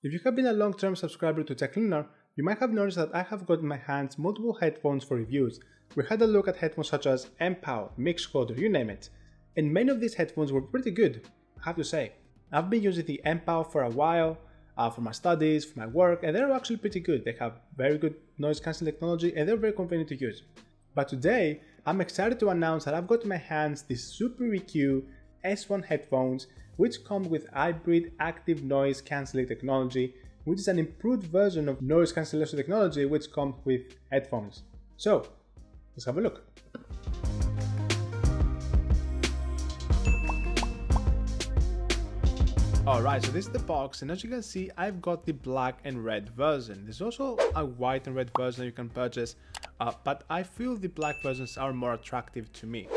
If you have been a long-term subscriber to TechLunar, you might have noticed that I have got in my hands multiple headphones for reviews. We had a look at headphones such as Empower, Mixcoder, you name it. And many of these headphones were pretty good, I have to say. I've been using the Empower for a while, for my studies, for my work, and they're actually pretty good. They have very good noise cancelling technology and they're very convenient to use. But today, I'm excited to announce that I've got in my hands the SuperEQ S1 headphones, which come with hybrid active noise cancelling technology, which is an improved version of noise cancellation technology which comes with headphones. So, let's have a look. Alright, so this is the box, and as you can see, I've got the black and red version. There's also a white and red version that you can purchase, but I feel the black versions are more attractive to me.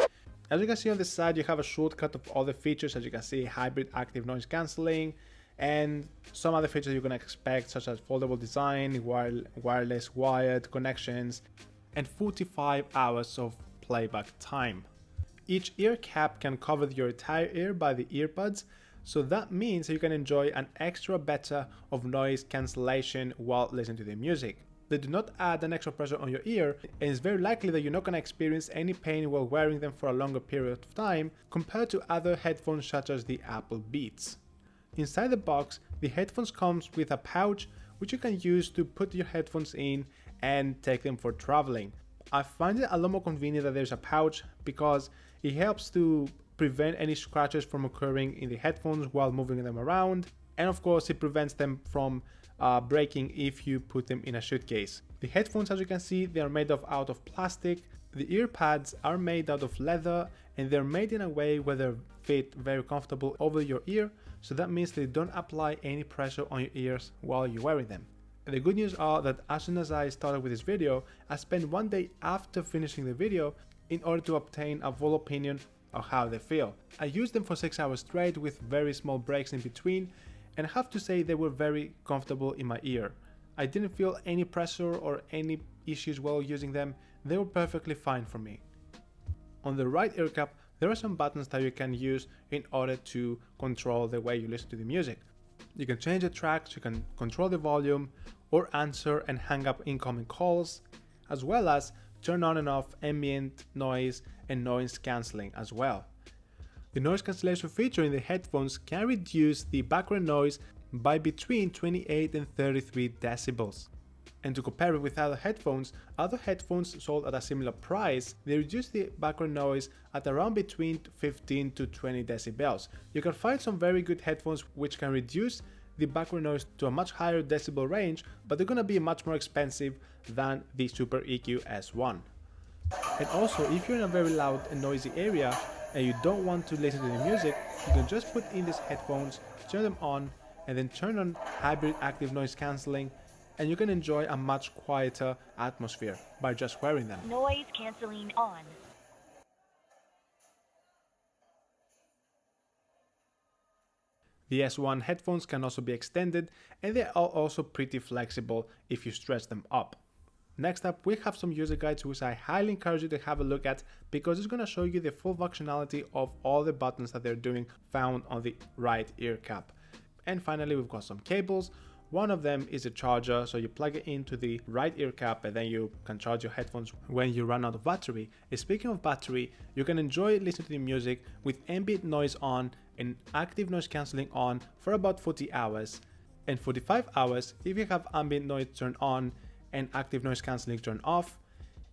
As you can see on the side, you have a shortcut of all the features. As you can see, hybrid active noise cancelling and some other features you're going to expect, such as foldable design, wireless wired connections, and 45 hours of playback time. Each ear cap can cover your entire ear by the earbuds, so that means you can enjoy an extra better of noise cancellation while listening to the music. They do not add an extra pressure on your ear, and it's very likely that you're not going to experience any pain while wearing them for a longer period of time compared to other headphones such as the Apple Beats. Inside the box, the headphones comes with a pouch which you can use to put your headphones in and take them for traveling. I find it a lot more convenient that there's a pouch because it helps to prevent any scratches from occurring in the headphones while moving them around, and of course it prevents them from breaking if you put them in a suitcase. The headphones, as you can see, they are made out of plastic. The ear pads are made out of leather, and they're made in a way where they fit very comfortable over your ear, so that means they don't apply any pressure on your ears while you're wearing them. And the good news are that as soon as I started with this video, I spent one day after finishing the video in order to obtain a full opinion of how they feel. I used them for 6 hours straight with very small breaks in between, and I have to say they were very comfortable in my ear. I didn't feel any pressure or any issues while using them. They were perfectly fine for me. On the right ear cap, there are some buttons that you can use in order to control the way you listen to the music. You can change the tracks, you can control the volume, or answer and hang up incoming calls, as well as turn on and off ambient noise and noise cancelling as well. The noise cancellation feature in the headphones can reduce the background noise by between 28 and 33 decibels. And to compare it with other headphones sold at a similar price, they reduce the background noise at around between 15 to 20 decibels. You can find some very good headphones which can reduce the background noise to a much higher decibel range, but they're gonna be much more expensive than the SuperEQ S1. And also, if you're in a very loud and noisy area and you don't want to listen to the music, you can just put in these headphones, turn them on, and then turn on hybrid active noise cancelling, and you can enjoy a much quieter atmosphere by just wearing them. Noise cancelling on. The S1 headphones can also be extended, and they are also pretty flexible if you stretch them up. Next up, we have some user guides which I highly encourage you to have a look at because it's going to show you the full functionality of all the buttons that they're doing found on the right ear cap. And finally, we've got some cables. One of them is a charger, so you plug it into the right ear cap and then you can charge your headphones when you run out of battery. And speaking of battery, you can enjoy listening to the music with ambient noise on and active noise cancelling on for about 40 hours, and 45 hours if you have ambient noise turned on and active noise cancelling turned off,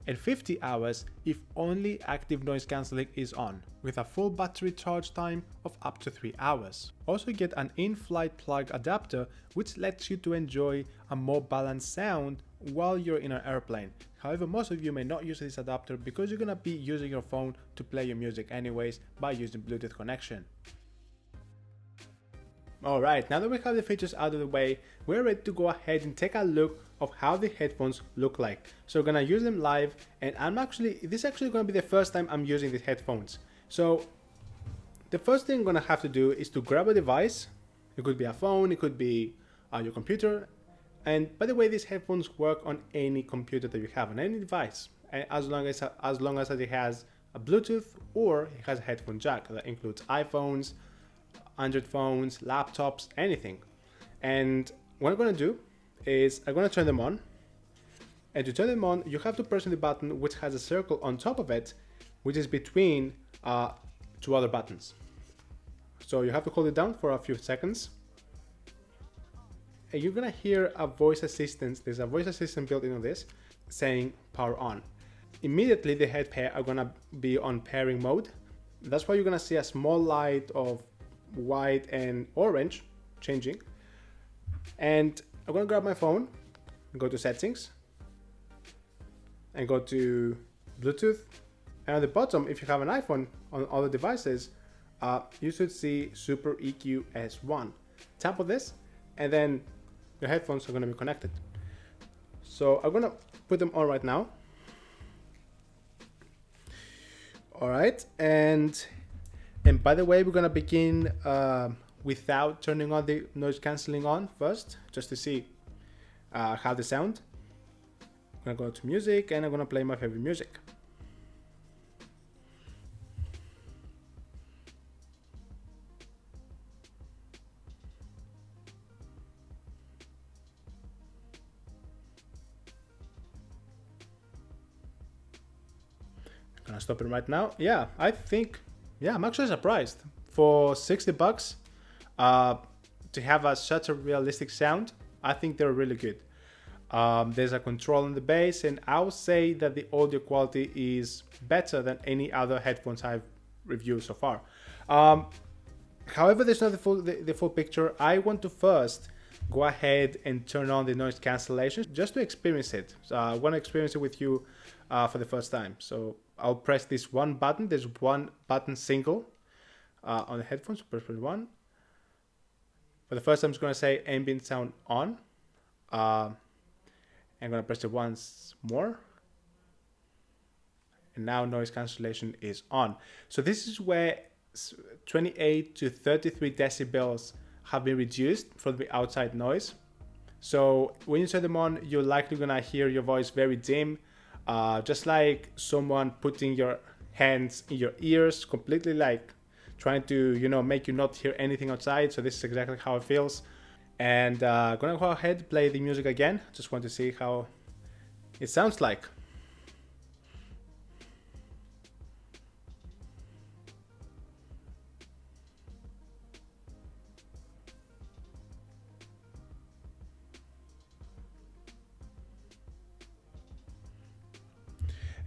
and 50 hours if only active noise cancelling is on, with a full battery charge time of up to 3 hours. Also get an in-flight plug adapter which lets you to enjoy a more balanced sound while you're in an airplane. However, most of you may not use this adapter because you're gonna be using your phone to play your music anyways by using Bluetooth connection. Alright, now that we have the features out of the way, we're ready to go ahead and take a look of how the headphones look like. So we're gonna use them live, and this is actually gonna be the first time I'm using these headphones. So the first thing I'm gonna have to do is to grab a device. It could be a phone, it could be your computer. And by the way, these headphones work on any computer that you have, on any device, as long as it has a Bluetooth or it has a headphone jack. That includes iPhones, Android phones, laptops, anything. And what I'm gonna do is I'm gonna turn them on. And to turn them on, you have to press on the button which has a circle on top of it, which is between two other buttons. So you have to hold it down for a few seconds. And you're gonna hear a voice assistant. There's a voice assistant built into this saying power on. Immediately the head pair are gonna be on pairing mode. That's why you're gonna see a small light of white and orange changing. And I'm gonna grab my phone and go to settings and go to Bluetooth. And at the bottom, if you have an iPhone on other devices, you should see SuperEQ S1. Tap on this and then your headphones are gonna be connected. So I'm gonna put them on right now. All right, and by the way, we're gonna begin without turning on the noise cancelling on first, just to see how they sound. I'm gonna go to music and I'm gonna play my favorite music. I'm gonna stop it right now. Yeah, I think, yeah, I'm actually surprised. For 60 bucks, to have such a realistic sound, I think they're really good. There's a control in the bass, and I'll say that the audio quality is better than any other headphones I've reviewed so far. However, there's not the full picture. I want to first go ahead and turn on the noise cancellation just to experience it. So I want to experience it with you for the first time. So I'll press this one button. There's one button single on the headphones. Press one. For the first time, I'm just going to say ambient sound on. I'm going to press it once more. And now noise cancellation is on. So this is where 28 to 33 decibels have been reduced from the outside noise. So when you turn them on, you're likely going to hear your voice very dim, just like someone putting your hands in your ears, completely like trying to, you know, make you not hear anything outside. So this is exactly how it feels. And gonna go ahead and play the music again. Just want to see how it sounds like.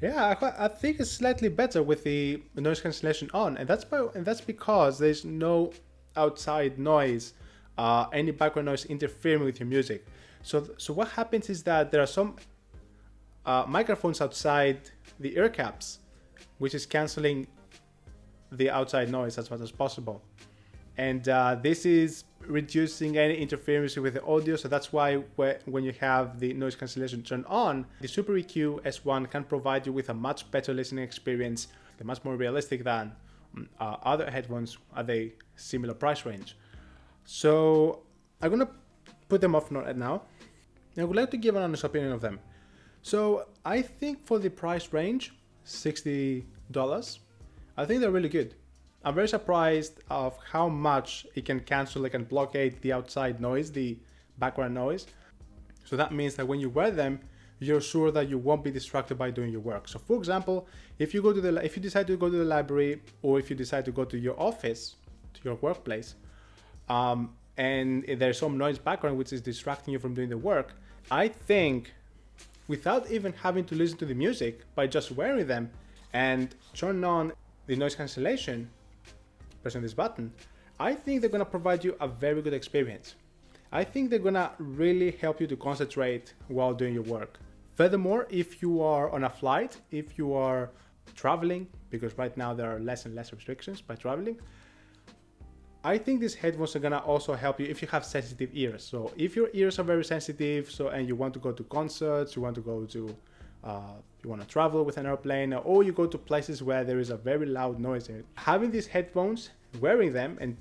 Yeah, I think it's slightly better with the noise cancellation on, and that's because there's no outside noise, any background noise interfering with your music. So what happens is that there are some microphones outside the ear caps, which is canceling the outside noise as much as possible. And this is reducing any interference with the audio. So that's why when you have the noise cancellation turned on, the SuperEQ S1 can provide you with a much better listening experience. They're much more realistic than other headphones at a similar price range. So I'm gonna put them off right now. I would like to give an honest opinion of them. So I think for the price range, $60, I think they're really good. I'm very surprised of how much it can cancel, it can blockade the outside noise, the background noise. So that means that when you wear them, you're sure that you won't be distracted by doing your work. So for example, if you decide to go to the library, or if you decide to go to your office, to your workplace, and there's some noise background which is distracting you from doing the work, I think without even having to listen to the music, by just wearing them and turn on the noise cancellation, pressing this button, I think they're gonna provide you a very good experience. I think they're gonna really help you to concentrate while doing your work. Furthermore, if you are on a flight, if you are traveling, because right now there are less and less restrictions by traveling, I think these headphones are gonna also help you if you have sensitive ears. So if your ears are very sensitive, and you want to go to concerts, you want to go to, you want to travel with an airplane, or you go to places where there is a very loud noise, having these headphones, wearing them, and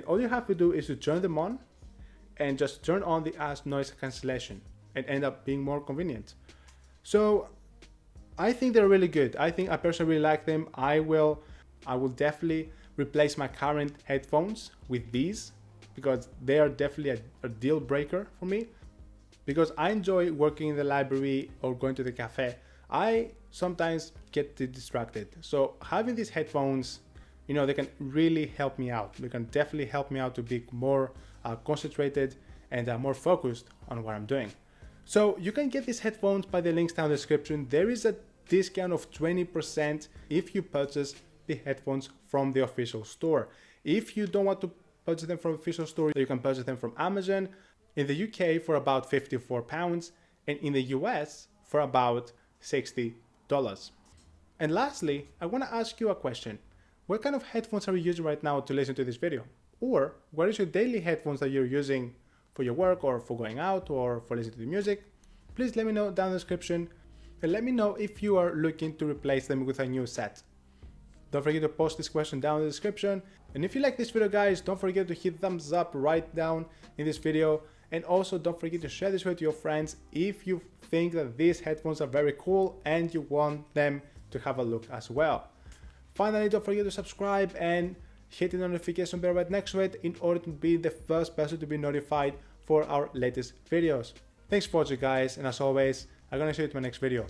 all you have to do is to turn them on and just turn on the noise cancellation, and end up being more convenient. So I think they're really good. I personally really like them. I will definitely replace my current headphones with these because they are definitely a deal breaker for me. Because I enjoy working in the library or going to the cafe, I sometimes get distracted. So having these headphones, you know, they can really help me out. They can definitely help me out to be more concentrated and more focused on what I'm doing. So you can get these headphones by the links down in the description. There is a discount of 20% if you purchase the headphones from the official store. If you don't want to purchase them from the official store, you can purchase them from Amazon. In the UK for about £54 and in the US for about $60. And lastly, I want to ask you a question. What kind of headphones are you using right now to listen to this video? Or what is your daily headphones that you're using for your work or for going out or for listening to the music? Please let me know down in the description and let me know if you are looking to replace them with a new set. Don't forget to post this question down in the description. And if you like this video, guys, don't forget to hit thumbs up right down in this video. And also don't forget to share this video to your friends if you think that these headphones are very cool and you want them to have a look as well. Finally, don't forget to subscribe and hit the notification bell right next to it in order to be the first person to be notified for our latest videos. Thanks for watching, guys, and as always, I'm gonna see you in my next video.